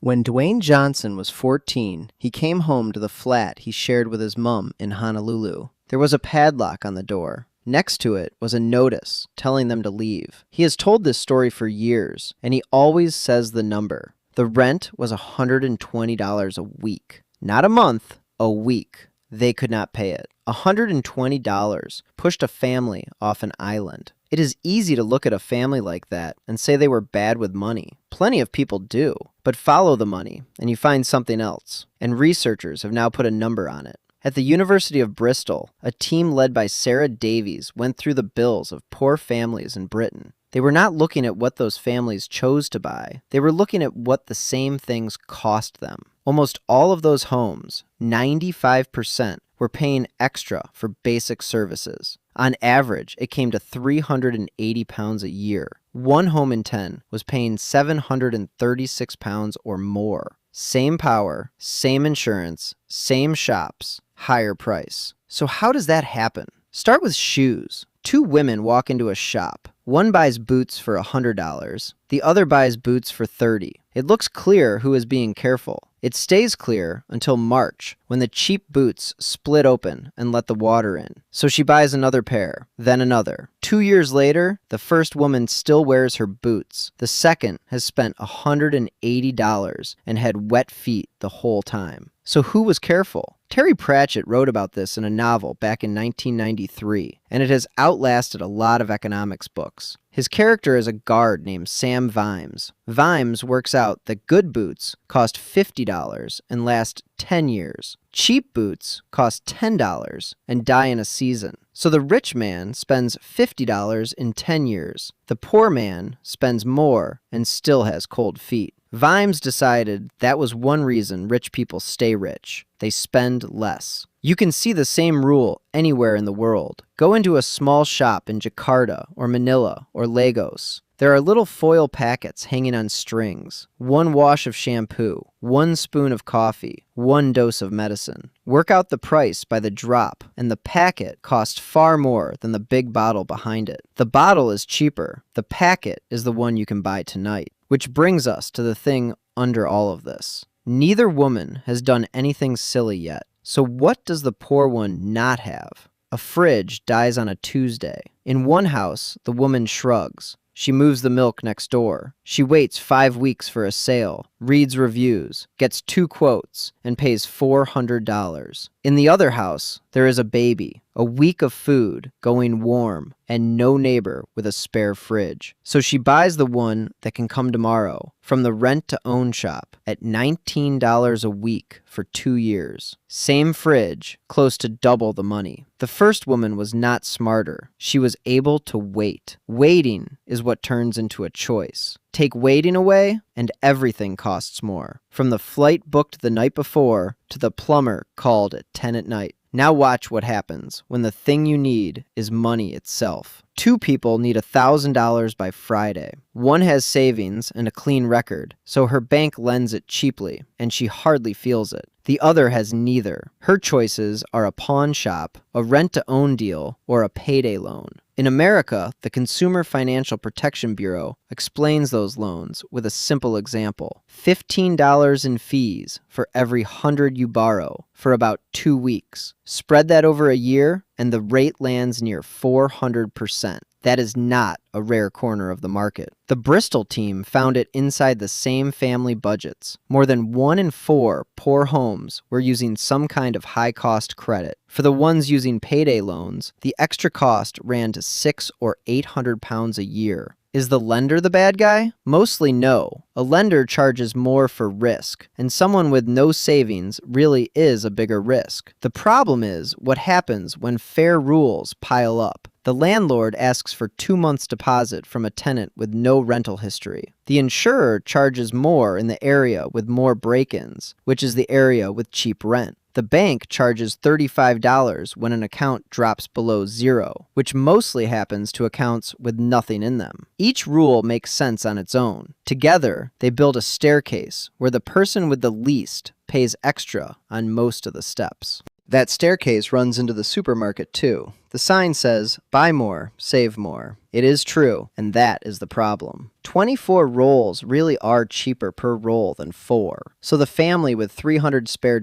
When Dwayne Johnson was 14, he came home to the flat he shared with his mom in Honolulu. There was a padlock on the door. Next to it was a notice telling them to leave. He has told this story for years, and he always says the number. The rent was $120 a week. Not a month, a week. They could not pay it. $120 pushed a family off an island. It is easy to look at a family like that and say they were bad with money. Plenty of people do. But follow the money, and you find something else. And researchers have now put a number on it. At the University of Bristol, a team led by Sarah Davies went through the bills of poor families in Britain. They were not looking at what those families chose to buy. They were looking at what the same things cost them. Almost all of those homes, 95%, were paying extra for basic services. On average, it came to £380 a year. One home in 10 was paying £736 or more. Same power, same insurance, same shops, higher price. So how does that happen? Start with shoes. Two women walk into a shop. One buys boots for $100. The other buys boots for $30. It looks clear who is being careful. It stays clear until March, when the cheap boots split open and let the water in. So she buys another pair, then another. 2 years later, the first woman still wears her boots. The second has spent $180 and had wet feet the whole time. So who was careful? Terry Pratchett wrote about this in a novel back in 1993, and it has outlasted a lot of economics books. His character is a guard named Sam Vimes. Vimes works out that good boots cost $50 and last 10 years. Cheap boots cost $10 and die in a season. So the rich man spends $50 in 10 years. The poor man spends more and still has cold feet. Vimes decided that was one reason rich people stay rich. They spend less. You can see the same rule anywhere in the world. Go into a small shop in Jakarta or Manila or Lagos. There are little foil packets hanging on strings. One wash of shampoo, one spoon of coffee, one dose of medicine. Work out the price by the drop, and the packet costs far more than the big bottle behind it. The bottle is cheaper. The packet is the one you can buy tonight. Which brings us to the thing under all of this. Neither woman has done anything silly yet. So what does the poor one not have? A fridge dies on a Tuesday. In one house, the woman shrugs. She moves the milk next door. She waits 5 weeks for a sale, reads reviews, gets 2 quotes, and pays $400. In the other house, there is a baby, a week of food going warm, and no neighbor with a spare fridge. So she buys the one that can come tomorrow from the rent-to-own shop at $19 a week for 2 years. Same fridge, close to double the money. The first woman was not smarter. She was able to wait. Waiting is what turns into a choice. Take waiting away, and everything costs more. From the flight booked the night before to the plumber called at 10 at night. Now watch what happens when the thing you need is money itself. 2 people need $1,000 by Friday. One has savings and a clean record, so her bank lends it cheaply, and she hardly feels it. The other has neither. Her choices are a pawn shop, a rent-to-own deal, or a payday loan. In America, the Consumer Financial Protection Bureau explains those loans with a simple example. $15 in fees for every 100 you borrow for about 2 weeks. Spread that over a year, and the rate lands near 400%. That is not a rare corner of the market. The Bristol team found it inside the same family budgets. More than 1 in 4 poor homes were using some kind of high-cost credit. For the ones using payday loans, the extra cost ran to £600 or £800 a year. Is the lender the bad guy? Mostly no. A lender charges more for risk, and someone with no savings really is a bigger risk. The problem is what happens when fair rules pile up. The landlord asks for 2 months' deposit from a tenant with no rental history. The insurer charges more in the area with more break-ins, which is the area with cheap rent. The bank charges $35 when an account drops below zero, which mostly happens to accounts with nothing in them. Each rule makes sense on its own. Together, they build a staircase where the person with the least pays extra on most of the steps. That staircase runs into the supermarket too. The sign says, "Buy more, save more." It is true, and that is the problem. 24 rolls really are cheaper per roll than 4. So the family with $300 spare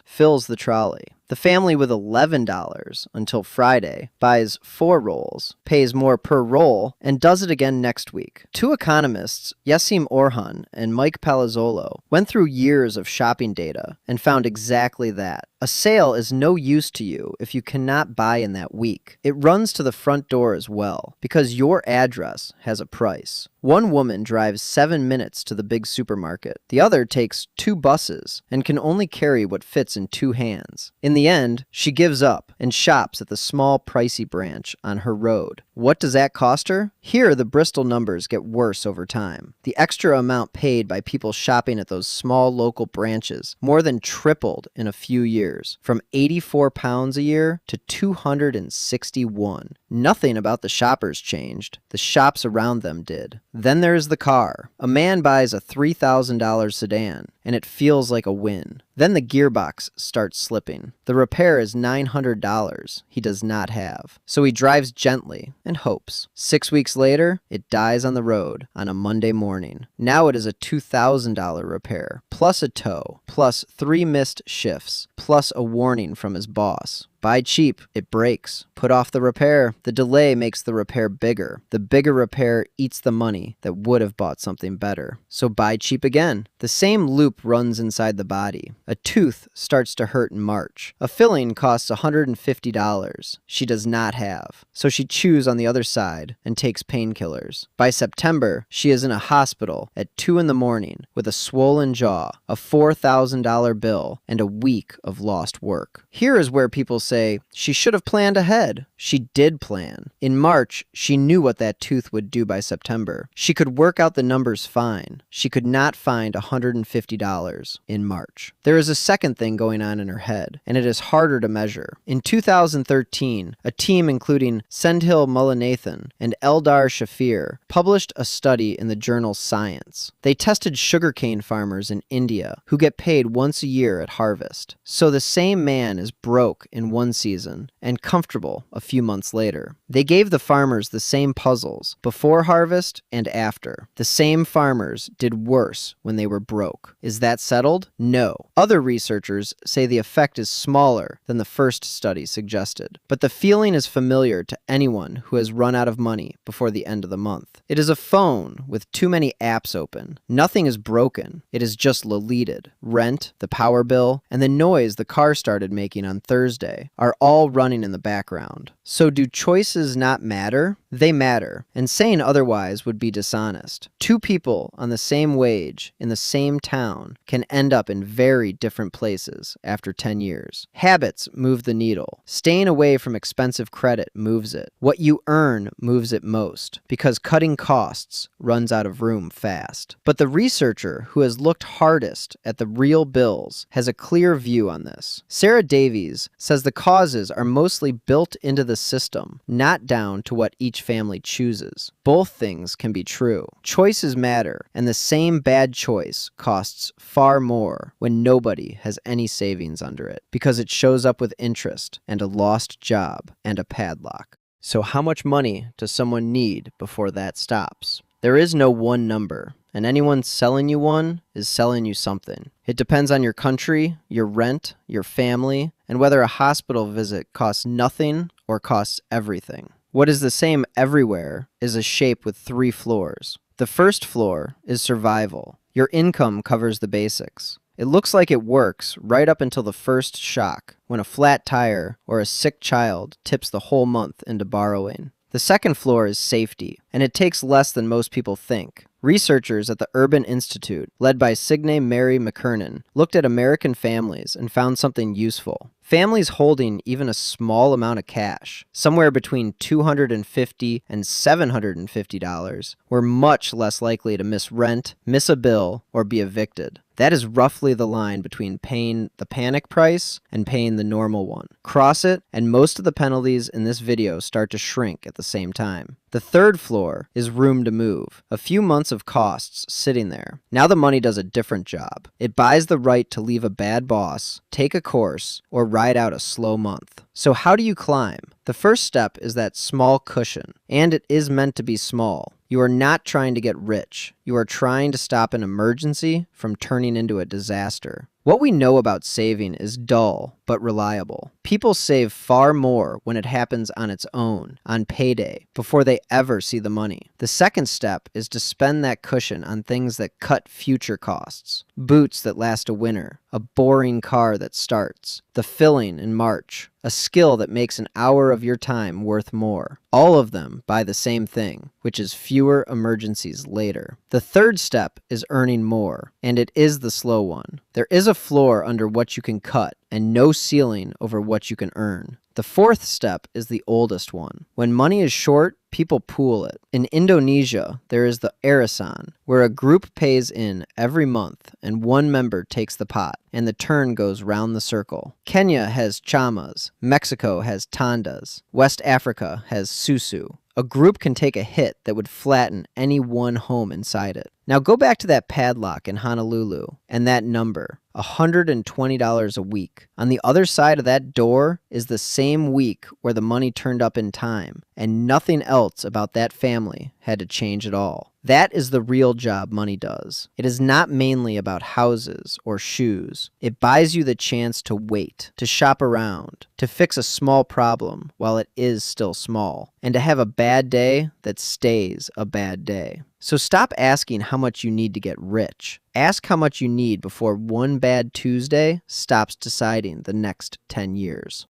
fills the trolley. The family with $11 until Friday buys 4 rolls, pays more per roll, and does it again next week. Two economists, Yassim Orhan and Mike Palazzolo, went through years of shopping data and found exactly that. A sale is no use to you if you cannot buy in that week. It runs to the front door as well, because your address has a price. One woman drives 7 minutes to the big supermarket. The other takes 2 buses and can only carry what fits in 2 hands. In the end, she gives up and shops at the small, pricey branch on her road. What does that cost her? Here, the Bristol numbers get worse over time. The extra amount paid by people shopping at those small local branches more than tripled in a few years, from £84 a year to $261. Nothing about the shoppers changed. The shops around them did. Then there's the car. A man buys a $3,000 sedan, and it feels like a win. Then the gearbox starts slipping. The repair is $900 he does not have. So he drives gently and hopes. 6 weeks later, it dies on the road on a Monday morning. Now it is a $2,000 repair, plus a tow, plus 3 missed shifts, plus a warning from his boss. Buy cheap, it breaks. Put off the repair. The delay makes the repair bigger. The bigger repair eats the money that would have bought something better. So buy cheap again. The same loop runs inside the body. A tooth starts to hurt in March. A filling costs $150 she does not have. So she chews on the other side and takes painkillers. By September, she is in a hospital at 2 in the morning with a swollen jaw, a $4,000 bill, and a week of lost work. Here is where people say she should have planned ahead. She did plan. In March, she knew what that tooth would do by September. She could work out the numbers fine. She could not find $150 in March. There is a second thing going on in her head, and it is harder to measure. In 2013, a team including Sendhil Mullainathan and Eldar Shafir published a study in the journal Science. They tested sugarcane farmers in India who get paid once a year at harvest. So the same man is broke in one season and comfortable a few months later. They gave the farmers the same puzzles before harvest and after. The same farmers did worse when they were broke. Is that settled? No. Other researchers say the effect is smaller than the first study suggested, but the feeling is familiar to anyone who has run out of money before the end of the month. It is a phone with too many apps open. Nothing is broken. It is just deleted. Rent, the power bill, and the noise the car started making on Thursday are all running in the background. So do choices not matter? They matter, and saying otherwise would be dishonest. 2 people on the same wage in the same town can end up in very different places after 10 years. Habits move the needle. Staying away from expensive credit moves it. What you earn moves it most, because cutting costs runs out of room fast. But the researcher who has looked hardest at the real bills has a clear view on this. Sarah Davies says the causes are mostly built into the system, not down to what each family chooses. Both things can be true. Choices matter, and the same bad choice costs far more when nobody has any savings under it, because it shows up with interest and a lost job and a padlock. So how much money does someone need before that stops? There is no one number, and anyone selling you one is selling you something. It depends on your country, your rent, your family, and whether a hospital visit costs nothing or costs everything. What is the same everywhere is a shape with 3 floors. The first floor is survival. Your income covers the basics. It looks like it works right up until the first shock, when a flat tire or a sick child tips the whole month into borrowing. The second floor is safety, and it takes less than most people think. Researchers at the Urban Institute, led by Signe Mary McKernan, looked at American families and found something useful. Families holding even a small amount of cash, somewhere between $250 and $750, were much less likely to miss rent, miss a bill, or be evicted. That is roughly the line between paying the panic price and paying the normal one. Cross it, and most of the penalties in this video start to shrink at the same time. The third floor is room to move. A few months months of costs sitting there. Now the money does a different job. It buys the right to leave a bad boss, take a course, or ride out a slow month. So how do you climb? The first step is that small cushion, and it is meant to be small. You are not trying to get rich. You are trying to stop an emergency from turning into a disaster. What we know about saving is dull but reliable. People save far more when it happens on its own, on payday, before they ever see the money. The second step is to spend that cushion on things that cut future costs. Boots that last a winter, a boring car that starts, the filling in March, a skill that makes an hour of your time worth more. All of them buy the same thing, which is fewer emergencies later. The third step is earning more, and it is the slow one. There is a floor under what you can cut, and no ceiling over what you can earn. The fourth step is the oldest one. When money is short, people pool it. In Indonesia, there is the arisan, where a group pays in every month and one member takes the pot, and the turn goes round the circle. Kenya has chamas, Mexico has tandas, West Africa has susu. A group can take a hit that would flatten any one home inside it. Now go back to that padlock in Honolulu and that number, $120 a week. On the other side of that door is the same week where the money turned up in time, and nothing else about that family had to change at all. That is the real job money does. It is not mainly about houses or shoes. It buys you the chance to wait, to shop around, to fix a small problem while it is still small, and to have a bad day that stays a bad day. So stop asking how much you need to get rich. Ask how much you need before one bad Tuesday stops deciding the next 10 years.